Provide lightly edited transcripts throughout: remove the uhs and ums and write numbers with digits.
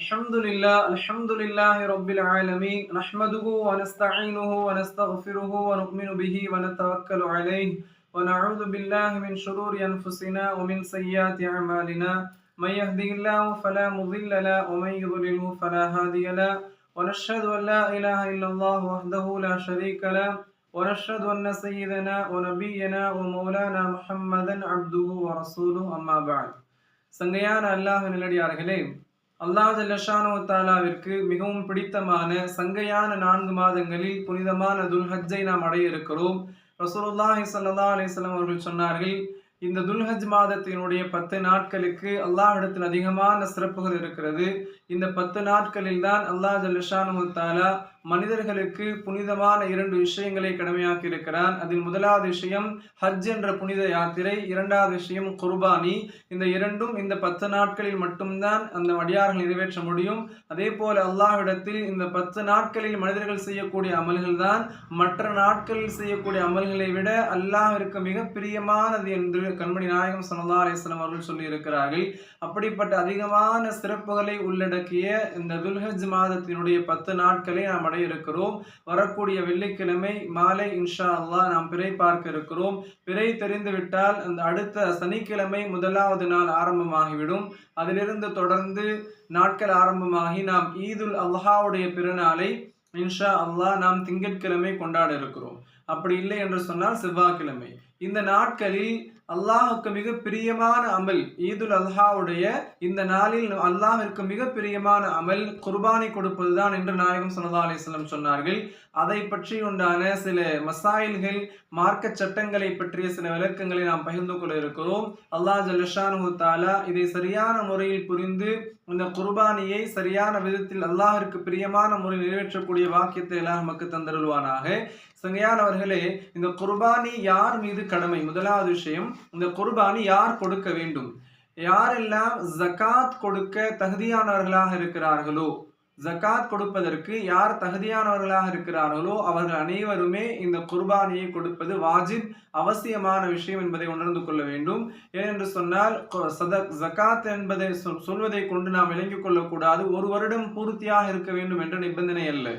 الحمد لله رب العالمين نحمده ونستعينه ونستغفره ونؤمن به ونتوكل عليه ونعوذ بالله من شرور أنفسنا ومن سيئات أعمالنا من يهده الله فلا مضل له ومن يضلله فلا هادي له ونشهد أن لا إله إلا الله وحده لا شريك له ونشهد أن سيدنا ونبينا ومولانا محمدا عبده ورسوله أما بعد சங்கையான அல்லாஹ் நல்லடியார்களே, அல்லாஹ் ஜல்லஷானு தாலாவிற்கு மிகவும் பிடித்தமான சங்கையான 4 மாதங்களில் புனிதமான துல்ஹஜ்ஜை நாம் அடைய இருக்கிறோம். ரசூலுல்லாஹி ஸல்லல்லாஹு அலைஹி வஸல்லம் அவர்கள் சொன்னார்கள், இந்த துல்ஹஜ் மாதத்தினுடைய 10 நாட்களுக்கு அல்லாஹ்விடத்தில் அதிகமான சிறப்புகள் இருக்கிறது. இந்த 10 நாட்களில் தான் அல்லாஹ் ஜல்லஷானு தாலா மனிதர்களுக்கு புனிதமான 2 விஷயங்களை கடமையாக்கி இருக்கிறான். அதில் முதலாவது விஷயம் ஹஜ் என்ற புனித யாத்திரை, இரண்டாவது விஷயம் குர்பானி. இந்த இரண்டும் இந்த 10 நாட்களில் மட்டும்தான் அந்த அடியார்கள் நிறைவேற்ற முடியும். அதே போல அல்லாஹ்விடத்தில் இந்த 10 நாட்களில் மனிதர்கள் செய்யக்கூடிய அமல்கள் தான் மற்ற நாட்களில் செய்யக்கூடிய அமல்களை விட அல்லாஹ்விற்கு மிக பிரியமானது என்று கண்மணி நாயகம் ஸல்லல்லாஹு அலைஹி வஸல்லம் அவர்கள் சொல்லி இருக்கிறார்கள். அப்படிப்பட்ட அதிகமான சிறப்புகளை உள்ளடக்கிய இந்த துல்ஹஜ் மாதத்தினுடைய 10 நாட்களை நாம் அடைய இருக்கிறோம். வரக்கூடிய வெள்ளிக்கிழமை மாலை இன்ஷா அல்லாஹ் நாம் பிறை பார்க்க இருக்கிறோம். பிறை தெரிந்துவிட்டால் அந்த அடுத்த சனிக்கிழமை முதலாவது நாள் ஆரம்பமாகிவிடும். அதிலிருந்து தொடர்ந்து நாட்கள் ஆரம்பமாகி நாம் ஈதுல் அல்ஹாவுடைய பிறநாளை இன்ஷா அல்லாஹ் நாம் திங்கட்கிழமை கொண்டாட இருக்கிறோம். அப்படி இல்லை என்று சொன்னால் செவ்வாய்க்கிழமை. இந்த நாட்களில் அல்லாஹுக்கு மிக பிரியமான அமல், ஈதுல் அல்ஹாவுடைய இந்த நாளில் அல்லாஹிற்கு மிக பிரியமான அமல் குர்பானி கொடுப்பதுதான் என்று நாயகம் ஸல்லல்லாஹு அலைஹி வஸல்லம் சொன்னார்கள். அதை பற்றி உண்டான சில மசாயில்கள், மார்க்க சட்டங்களை பற்றிய சில விளக்கங்களை நாம் பகிர்ந்து கொள்ள இருக்கிறோம். அல்லாஹ் ஜல்லஷானு தஆலா இதை சரியான முறையில் புரிந்து இந்த குர்பானியை சரியான விதத்தில் அல்லாஹிற்கு பிரியமான முறையில் நிறைவேற்றக்கூடிய வாக்கியத்தை எல்லாம் நமக்கு தந்தருள்வானாக. சங்கையானவர்களே, இந்த குர்பானி யார் மீது கடமை? முதலாவது விஷயம், இந்த குர்பானி யார் கொடுக்க வேண்டும்? யாரெல்லாம் ஜகாத் கொடுக்க தகுதியானவர்களாக இருக்கிறார்களோ, ஜகாத் கொடுப்பதற்கு யார் தகுதியானவர்களாக இருக்கிறார்களோ அவர்கள் அனைவருமே இந்த குர்பானியை கொடுப்பது வாஜிப், அவசியமான விஷயம் என்பதை உணர்ந்து கொள்ள வேண்டும். ஏனென்று சொன்னால் ஜகாத் என்பதை சொல்வதை கொண்டு நாம் விளங்கிக் கொள்ளக்கூடாது. ஒரு வருடம் பூர்த்தியாக இருக்க வேண்டும் என்ற நிபந்தனை அல்ல.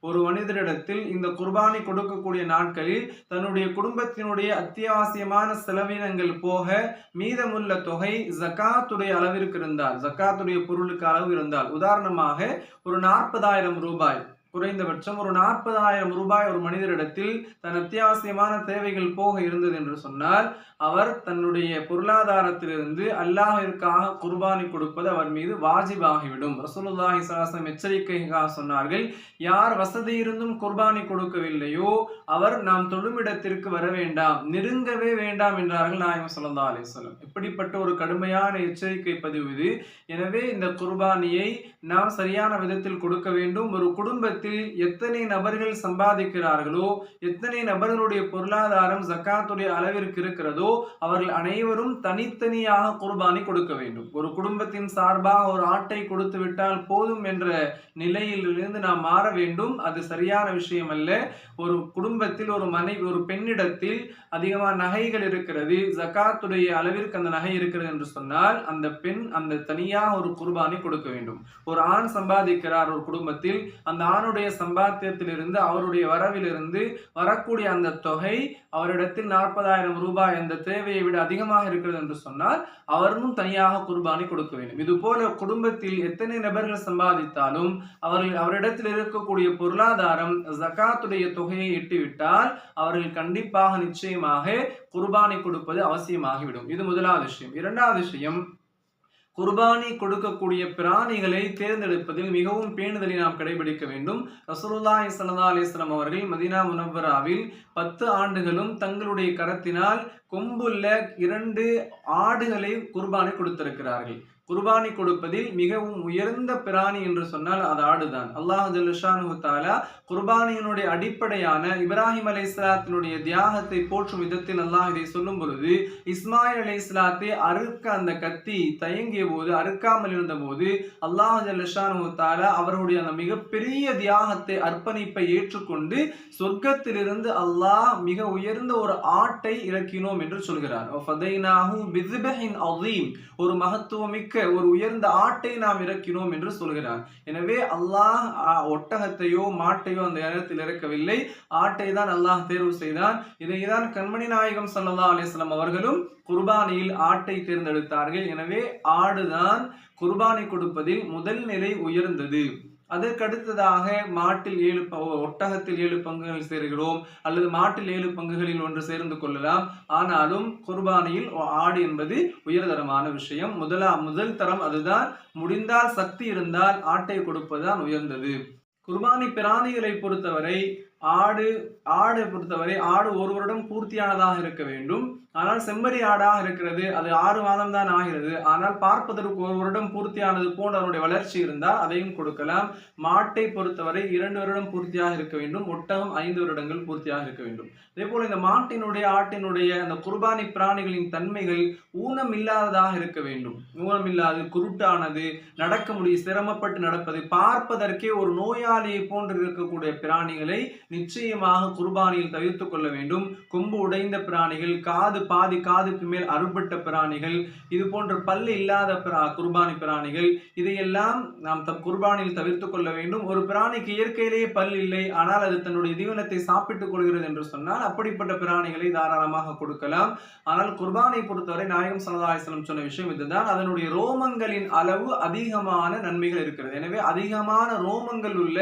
ஒரு மனிதரிடத்தில் இந்த குர்பானி கொடுக்கக்கூடிய நாட்களில் தன்னுடைய குடும்பத்தினுடைய அத்தியாவசியமான செலவினங்கள் போக மீதமுள்ள தொகை ஜகாத்துடைய அளவிற்கு இருந்தால், ஜகாத்துடைய பொருளுக்கு அளவு இருந்தால், உதாரணமாக ஒரு 40,000 ரூபாய், குறைந்தபட்சம் ஒரு 40,000 ரூபாய் ஒரு மனிதரிடத்தில் தன் அத்தியாவசியமான தேவைகள் போக இருந்தது என்று சொன்னால் அவர் தன்னுடைய பொருளாதாரத்திலிருந்து அல்லாஹ்விற்காக குர்பானி கொடுப்பது அவர் மீது வாஜிபாகிவிடும். ரசூலுல்லாஹி ஸல்லல்லாஹு அலைஹி வஸல்லம் எச்சரிக்கையாக சொன்னார்கள், யார் வசதி இருந்தும் குர்பானி கொடுக்கவில்லையோ அவர் நாம் தொழுமிடத்திற்கு வர வேண்டாம், நெருங்கவே வேண்டாம் என்றார்கள் நாயகம் ஸல்லல்லாஹு அலைஹி வஸல்லம். இப்படிப்பட்ட ஒரு கடுமையான எச்சரிக்கை பதிவு இது. எனவே இந்த குர்பானியை நாம் சரியான விதத்தில் கொடுக்க வேண்டும். ஒரு குடும்பத்தில் எத்தனை நபர்கள் சம்பாதிக்கிறார்களோ, எத்தனை நபர்களுடைய பொருளாதாரம் ஜகாத்துடைய அளவிற்கு இருக்கிறதோ அவர்கள் அனைவரும் தனித்தனியாக குர்பானி கொடுக்க வேண்டும். ஒரு குடும்பத்தின் சார்பாக ஒரு ஆட்டை கொடுத்து விட்டால் போதும் என்ற நிலையிலிருந்து நாம் மாற வேண்டும். அது சரியான விஷயம் அல்ல. ஒரு குடும்பத்தில் ஒரு மனைவி, ஒரு பெண்ணிடத்தில் அதிகமான நகைகள் இருக்கிறது, ஜகாத்துடைய அளவிற்கு அந்த நகை இருக்கிறது என்று சொன்னால் அந்த பெண் அந்த தனியாக ஒரு குர்பானி கொடுக்க வேண்டும். ஒரு ஆண் சம்பாதிக்கிறார் ஒரு குடும்பத்தில், அந்த ஆணுடைய சம்பாத்தியத்திலிருந்து அவருடைய வரவிலிருந்து வரக்கூடிய அந்த தொகை அவரிடத்தில் 40,000 ரூபாய் அந்த தேவையை விட அதிகமாக இருக்கிறது என்று சொன்னால் அவரும் தனியாக குர்பானி கொடுக்க வேண்டும். இது போல குடும்பத்தில் எத்தனை நபர்கள் சம்பாதித்தாலும் அவரிடத்தில் இருக்கக்கூடிய பொருளாதாரம் ஜகாத்துடைய தொகையை எட்டிவிட்டால் அவர்கள் கண்டிப்பாக நிச்சயமாக குர்பானி கொடுப்பது அவசியமாகிவிடும். இது முதலாவது விஷயம். இரண்டாவது விஷயம், குர்பானி கொடுக்கக்கூடிய பிராணிகளை தேர்ந்தெடுப்பதில் மிகவும் பேணுதலை நாம் கடைபிடிக்க வேண்டும். ரசூலுல்லாஹி ஸல்லல்லாஹு அலைஹி வஸல்லம் அவர்கள் மதீனா முனவ்வராவில் 10 ஆண்டுகளும் தங்களுடைய கரத்தினால் கொம்புள்ள 2 ஆடுகளை குர்பானி கொடுத்திருக்கிறார்கள். குர்பானி கொடுப்பதில் மிகவும் உயர்ந்த பிராணி என்று சொன்னால் அது ஆடுதான். அல்லாஹ் ஜல்லஷானு தஆலா குர்பானியினுடைய அடிப்படையான இப்ராஹிம் அலைஹிஸ்ஸலாத்தினுடைய தியாகத்தை போற்றும் விதத்தில் அல்லாஹ் இதை சொல்லும் பொழுது, இஸ்மாயில் அலைஹிஸ்ஸலாத்தை அறுக்க அந்த கத்தி தயங்கிய போது, அறுக்காமல் இருந்த போது அல்லாஹ் ஜல்லஷானு தஆலா அவர்களுடைய அந்த மிகப்பெரிய தியாகத்தை, அர்ப்பணிப்பை ஏற்றுக்கொண்டு சொர்க்கத்திலிருந்து அல்லாஹ் மிக உயர்ந்த ஒரு ஆட்டை இறக்கினோம் என்று சொல்கிறார். ஒரு மகத்துவமிக்க ஒரு உயர்ந்த ஆட்டை நாம் இறக்கினோம் என்று சொல்கிறான். எனவே அல்லாஹ் ஒட்டகத்தையோ மாட்டையோ அந்த நேரத்தில் இறக்கவில்லை, ஆட்டை தான் அல்லாஹ் தேர்வு செய்தான். இதைதான் கண்மணி நாயகம் ஸல்லல்லாஹு அலைஹி வஸல்லம் அவர்களும் குர்பானியில் ஆட்டை தேர்ந்தெடுத்தார்கள். எனவே ஆடுதான் குர்பானி கொடுப்பதில் முதல் நிலை உயர்ந்தது. அதற்கடுத்ததாக மாட்டில் ஒட்டகத்தில் 7 பங்குகள் சேர்கிறோம், அல்லது மாட்டில் 7 பங்குகளில் ஒன்று சேர்ந்து கொள்ளலாம். ஆனாலும் குர்பானியில் ஆடு என்பது உயர்தரமான விஷயம். முதல் தரம் அதுதான். முடிந்தால் சக்தி இருந்தால் ஆட்டை கொடுப்பதுதான் உயர்ந்தது. குர்பானி பிராணிகளை பொறுத்தவரை ஆடு பொறுத்தவரை ஆடு ஒரு வருடம் பூர்த்தியானதாக இருக்க வேண்டும். ஆனால் செம்மறி ஆடாக இருக்கிறது, அது 6 மாதம் தான் ஆகிறது. ஆனால் பார்ப்பதற்கு ஒரு வருடம் பூர்த்தியானது போன்ற அதனுடைய வளர்ச்சி இருந்தால் அதையும் கொடுக்கலாம். மாட்டை பொறுத்தவரை 2 வருடம் பூர்த்தியாக இருக்க வேண்டும், ஒட்டகம் 5 வருடங்கள் பூர்த்தியாக இருக்க வேண்டும். அதே போல இந்த ஆட்டினுடைய அந்த குர்பானி பிராணிகளின் தன்மைகள் ஊனம் இல்லாததாக இருக்க வேண்டும். ஊனம் இல்லாது, குருட்டானது, நடக்க முடியும், சிரமப்பட்டு நடப்பது, பார்ப்பதற்கே ஒரு நோயாளியை போன்று இருக்கக்கூடிய பிராணிகளை நிச்சயமாக குர்பானியில் தவிர்த்துக் கொள்ள வேண்டும். கொம்பு உடைந்த பிராணிகள், பாதி காதுக்கு மேல் அறுபட்ட பிராணிகள், இது போன்ற பல்லு இல்லாத குர்பானி பிராணிகள், இதையெல்லாம் நாம் குர்பானியில் தவிர்த்துக் கொள்ள வேண்டும். ஒரு பிராணிக்கு இயற்கையிலேயே பல் இல்லை, ஆனால் அது தன்னுடைய தீவனத்தை சாப்பிட்டுக் கொள்கிறது என்று சொன்னால் அப்படிப்பட்ட பிராணிகளை தாராளமாக கொடுக்கலாம். ஆனால் குர்பானை பொறுத்தவரை நாயகம் ஸல்லல்லாஹு அலைஹி வஸல்லம் சொன்ன விஷயம் இதுதான். அதனுடைய ரோமங்களின் அளவு அதிகமான நன்மைகள் இருக்கிறது. எனவே அதிகமான ரோமங்கள் உள்ள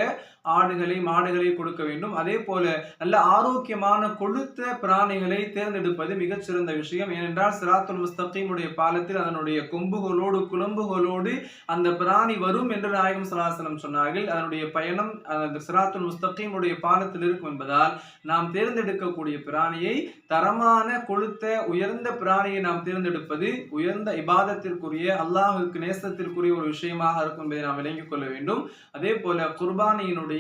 ஆடுகளை மாடுகளை கொடுக்க வேண்டும். அதே போல நல்ல ஆரோக்கியமான கொழுத்த பிராணிகளை தேர்ந்தெடுப்பது மிகச்சிறந்த விஷயம். ஏனென்றால் சிராத்துல் முஸ்தகீமுடைய பாலத்தில் அதனுடைய கொம்புகளோடு குளம்புகளோடு அந்த பிராணி வரும் என்று நாயகம் ஸல்லல்லாஹு அலைஹி வஸல்லம் சொன்னார்கள். அதனுடைய பயணம் அந்த சிராத்துல் முஸ்தகீமுடைய பாலத்தில் இருக்கும் என்பதால் நாம் தேர்ந்தெடுக்கக்கூடிய பிராணியை தரமான கொழுத்த உயர்ந்த பிராணியை நாம் தேர்ந்தெடுப்பது உயர்ந்த இபாதத்திற்குரிய அல்லாஹ்வுக்கு நேசத்திற்குரிய ஒரு விஷயமாக இருக்கும் என்பதை நாம் விளங்கிக் கொள்ள வேண்டும். அதே போல குர்பானியினுடைய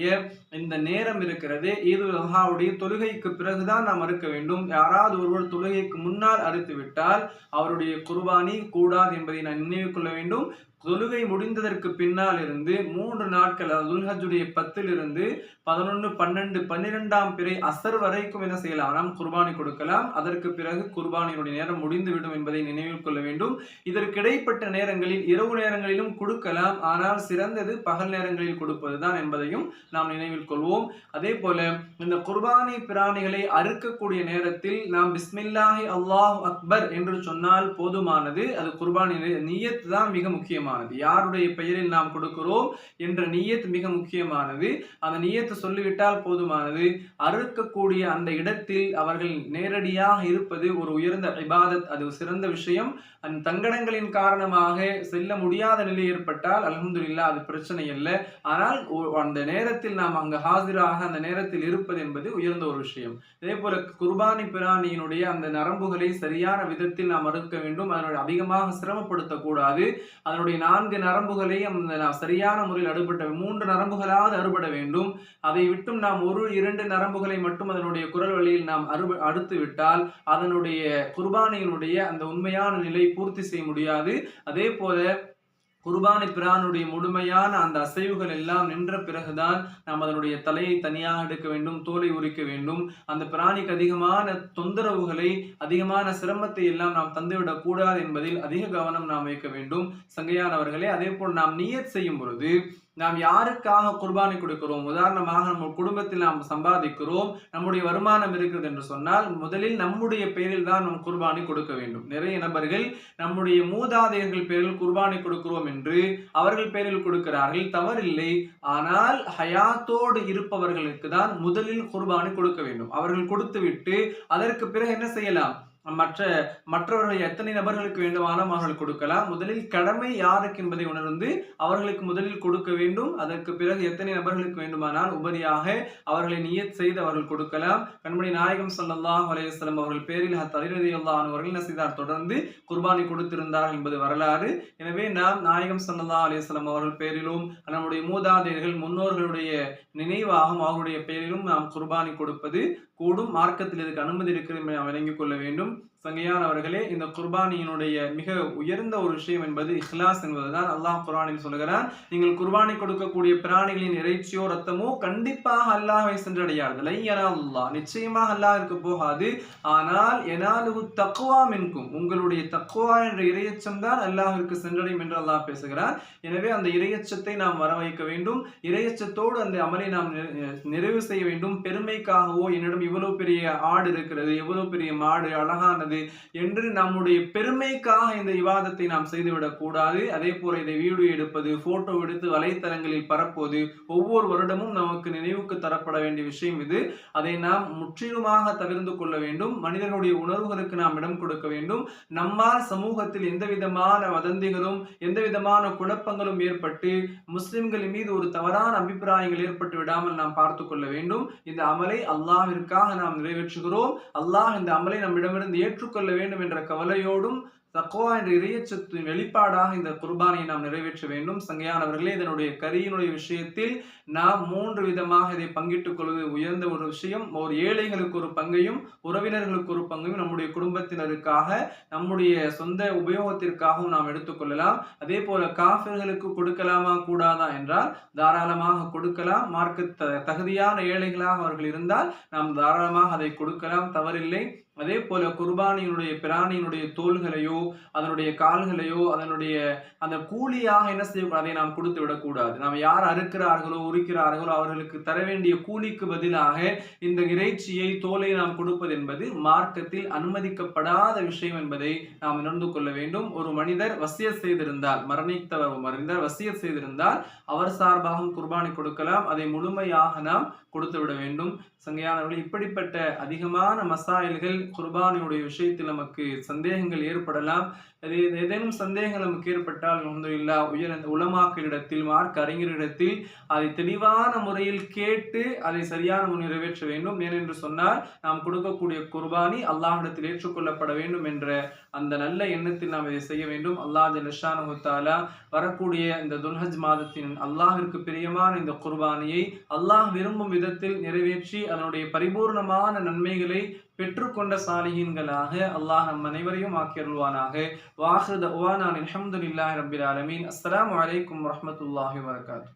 இந்த நேரம் இருக்கிறது, ஈதுல் அல்ஹாவுடைய தொழுகைக்கு பிறகுதான் நாம் அறுக்க வேண்டும். யாராவது ஒருவர் தொழுகைக்கு முன்னால் அறுத்து விட்டால் அவருடைய குர்பானி கூடாது என்பதை நான் நினைவு கொள்ள வேண்டும். தொழுகை முடிந்ததற்கு பின்னால் இருந்து 3 நாட்கள், துல்ஹஜ்ஜுடைய 10 இருந்து 11, 12, 12ஆம் பிறை அசர் வரைக்கும் என்ன செய்யலாம், நாம் குர்பானி கொடுக்கலாம். அதற்கு பிறகு குர்பானியுடைய நேரம் முடிந்துவிடும் என்பதை நினைவில் கொள்ள வேண்டும். இதற்கு இடைப்பட்ட நேரங்களில் இரவு நேரங்களிலும் கொடுக்கலாம், ஆனால் சிறந்தது பகல் நேரங்களில் கொடுப்பதுதான் என்பதையும் நாம் நினைவில் கொள்வோம். அதே போல இந்த குர்பானி பிராணிகளை அறுக்கக்கூடிய நேரத்தில் நாம் பிஸ்மில்லாஹி அல்லாஹு அக்பர் என்று சொன்னால் போதுமானது. அது குர்பானி நியத் தான் மிக முக்கியமானது. யாருடைய பெயரில் நாம் கொடுக்கிறோம் என்ற நியத் மிக முக்கியமானது. அந்த நியத்தை சொல்லிவிட்டால் போதுமானது. அறுக்கக்கூடிய அந்த இடத்தில் அவர்கள் நேரடியாக இருப்பது ஒரு உயர்ந்த இபாதத், அது சிறந்த விஷயம். அந்த தங்கடங்களின் காரணமாக செல்ல முடியாத நிலை ஏற்பட்டால் அல்ஹம்துலில்லாஹ், அது பிரச்சனை அல்ல. ஆனால் அந்த நேரத்தில் நாம் அங்கு ஹாஜராக அந்த நேரத்தில் இருப்பது என்பது உயர்ந்த ஒரு விஷயம். இதே போல குர்பானி பிராணியினுடைய அந்த நரம்புகளை சரியான விதத்தில் நாம் அறுக்க வேண்டும். அதனுடைய அதிகமாக சிரமப்படுத்தக்கூடாது. அதனுடைய 4 நரம்புகளையும் சரியான முறையில் அறுபட்ட 3 நரம்புகளாவது அறுபட வேண்டும். அதை விட்டும் நாம் 1-2 நரம்புகளை மட்டும் அதனுடைய குரல் வழியில் நாம் அறுத்து விட்டால் அதனுடைய குர்பானியினுடைய அந்த உண்மையான நிலை பூர்த்தி செய்ய முடியாது. அதே போல குர்பானி பிரானுடைய முழுமையான அந்த அசைவுகள் எல்லாம் நின்ற பிறகுதான் நாம் அதனுடைய தலையை தனியாக எடுக்க வேண்டும், தோலை உரிக்க வேண்டும். அந்த பிராணிக்கு அதிகமான தொந்தரவுகளை, அதிகமான சிரமத்தை எல்லாம் நாம் தந்துவிடக் கூடாது என்பதில் அதிக கவனம் நாம் வைக்க வேண்டும் சங்கையானவர்களே. அதே போல் நாம் நியத் செய்யும் பொழுது நாம் யாருக்காக குர்பானி கொடுக்கிறோம், உதாரணமாக நம்ம குடும்பத்தில் நாம் சம்பாதிக்கிறோம், நம்முடைய வருமானம் இருக்கிறது என்று சொன்னால் முதலில் நம்முடைய பெயரில் தான் நாம் குர்பானி கொடுக்க வேண்டும். நிறைய நபர்கள் நம்முடைய மூதாதையர்கள் பெயரில் குர்பானி கொடுக்கிறோம் என்று அவர்கள் பெயரில் கொடுக்கிறார்கள், தவறில்லை. ஆனால் ஹயாத்தோடு இருப்பவர்களுக்கு தான் முதலில் குர்பானி கொடுக்க வேண்டும். அவர்கள் கொடுத்துவிட்டு அதற்கு பிறகு என்ன செய்யலாம், மற்றவர்கள் எத்தனை நபர்களுக்கு வேண்டுமானாலும் அவர்கள் கொடுக்கலாம். முதலில் கடமை யாருக்கு என்பதை உணர்ந்து அவர்களுக்கு முதலில் கொடுக்க வேண்டும். அதற்கு பிறகு எத்தனை நபர்களுக்கு வேண்டுமானால் உபரியாக அவர்களை நியத் செய்து அவர்கள் கொடுக்கலாம். கண்மணி நாயகம் ஸல்லல்லாஹு அலைஹி வஸல்லம் அவர்கள் பேரில் அலி ரலியல்லாஹு அன்ஹு அவர்கள் என்ன செய்தார், தொடர்ந்து குர்பானி கொடுத்திருந்தார்கள் என்பது வரலாறு. எனவே நாம் நாயகம் ஸல்லல்லாஹு அலைஹி வஸல்லம் அவர்கள் பேரிலும் நம்முடைய மூதாதையர்கள் முன்னோர்களுடைய நினைவாகும் அவருடைய பெயரிலும் நாம் குர்பானி கொடுப்பது கூடும். மார்க்கத்தில் இதுக்கு அனுமதி இருக்கிறது என்பதை நாம் விளங்கிக் கொள்ள வேண்டும் சங்கையானவர்களே, இந்த குர்பானியினுடைய மிக உயர்ந்த ஒரு விஷயம் என்பது இஹ்லாஸ் என்பதுதான். அல்லாஹ் குர்ஆனில் சொல்கிறான், நீங்கள் குர்பானி கொடுக்கக்கூடிய பிராணிகளின் இறைச்சியோ ரத்தமோ கண்டிப்பாக அல்லாஹ்வை சென்றடையாது. லை யனாலுல்லாஹ், நிச்சயமாக அல்லாஹ்விற்கு போகாது. ஆனால் யனாலுஹு தக்வா மின்கும், உங்களுடைய தக்வா என்ற இறையச்சம் தான் அல்லாஹ்விற்கு சென்றடையும் என்று அல்லாஹ் பேசுகிறார். எனவே அந்த இறையச்சத்தை நாம் வர வைக்க வேண்டும். இறையச்சத்தோடு அந்த அமலை நாம் நிறைவு செய்ய வேண்டும். பெருமைக்காகவோ என்னிடம் இவ்வளவு பெரிய ஆடு இருக்கிறது, எவ்வளவு பெரிய மாடு அழகானது என்று நம்முடைய பெருமைக்காக இந்த இபாதத்தை நாம் செய்துவிடக் கூடாது. அதே போல இதை வீடியோ எடுப்பது, போட்டோ எடுத்து வலைத்தளங்களில் பரப்புவது ஒவ்வொரு வருடமும் நமக்கு நினைவுக்கு தரப்பட வேண்டிய விஷயம் இது. அதை நாம் முற்றிலுமாக தவிர்த்து கொள்ள வேண்டும். மனிதனுடைய உணர்வுகளுக்கு நாம் இடம் கொடுக்க வேண்டும். நம்மால் சமூகத்தில் எந்த விதமான வதந்திகளும் எந்த விதமான குழப்பங்களும் ஏற்பட்டு முஸ்லிம்களின் மீது ஒரு தவறான அபிப்பிராயங்கள் ஏற்பட்டு விடாமல் நாம் பார்த்துக் கொள்ள வேண்டும். இந்த அமலை அல்லாஹ்விற்காக நாம் நிறைவேற்றுகிறோம். அல்லாஹ் இந்த அமலை நம்மிடமிருந்து ஏற்றுக்கொள்ள வேண்டும் என்ற கவலையோடும் தக்வா என்ற இறையச்சத்தின் வெளிப்பாடாக இந்த குர்பானியை நாம் நிறைவேற்ற வேண்டும். சங்கையானவர்களே, இதனுடைய கரியினுடைய விஷயத்தில் நாம் 3 விதமாக இதை பங்கிட்டுக் கொள்வது உயர்ந்த ஒரு விஷயம். ஒரு ஏழைகளுக்கு ஒரு பங்கையும் உறவினர்களுக்கு ஒரு பங்கையும் நம்முடைய குடும்பத்தினருக்காக நம்முடைய சொந்த உபயோகத்திற்காகவும் நாம் எடுத்துக்கொள்ளலாம். அதே போல காஃபிர்களுக்கு கொடுக்கலாமா கூடாதா என்றால் தாராளமாக கொடுக்கலாம். மார்க்க தகுதியான ஏழைகளாக அவர்கள் இருந்தால் நாம் தாராளமாக அதை கொடுக்கலாம், தவறில்லை. அதே போல குர்பானியினுடைய பிராணியினுடைய தோள்களையோ அதனுடைய கால்களையோ அதனுடைய அந்த கூலியாக என்ன செய்யக்கூடாது, அதை நாம் கொடுத்து விடக்கூடாது. நாம் யார் அறுக்கிறார்களோ உரிக்கிறார்களோ அவர்களுக்கு தர வேண்டிய கூலிக்கு பதிலாக இந்த இறைச்சியை தோலை நாம் கொடுப்பது என்பது மார்க்கத்தில் அனுமதிக்கப்படாத விஷயம் என்பதை நாம் உணர்ந்து கொள்ள வேண்டும். ஒரு மனிதர் வசியத் செய்திருந்தால், மரணித்தவர் வசியத் செய்திருந்தால் அவர் சார்பாக குர்பானி கொடுக்கலாம். அதை முழுமையாக நாம் கொடுத்து விட வேண்டும். சங்கையானவர்கள், இப்படிப்பட்ட அதிகமான மசாயில்கள் குர்பானியுடைய விஷயத்தில் நமக்கு சந்தேகங்கள் ஏற்படலாம். ஏதேனும் சந்தேகங்கள் நமக்கு ஏற்பட்டால் அல்ஹம்துலில்லாஹ் உயர்ந்த உலமாக்களிடத்தில், மார்க்க அறிஞரிடத்தில் அதை தெளிவான முறையில் கேட்டு அதை சரியான முறையில் நிறைவேற்ற வேண்டும். ஏனென்று சொன்னால் நாம் கொடுக்கக்கூடிய குர்பானி அல்லாஹ்விடத்தில் ஏற்றுக்கொள்ளப்பட வேண்டும் என்ற அந்த நல்ல எண்ணத்தில் நாம் இதை செய்ய வேண்டும். அல்லாஹ் ஜல்ல ஷானஹு தஆலா வரக்கூடிய இந்த துல்ஹஜ் மாதத்தின் அல்லாஹ்விற்கு பிரியமான இந்த குர்பானியை அல்லாஹ் விரும்பும் விதத்தில் நிறைவேற்றி அதனுடைய பரிபூர்ணமான நன்மைகளை பெற்றுக்கொண்ட சாலிஹீன்களாக அல்லாஹ் நம் அனைவரையும் ஆக்கியருள்வானாக. வாஹிரு தஅவானா அல்ஹம்துலில்லாஹி ரப்பில் ஆலமீன். அஸ்ஸலாமு அலைக்கும் வரஹ்மத்துல்லாஹி வபரகாத்துஹு.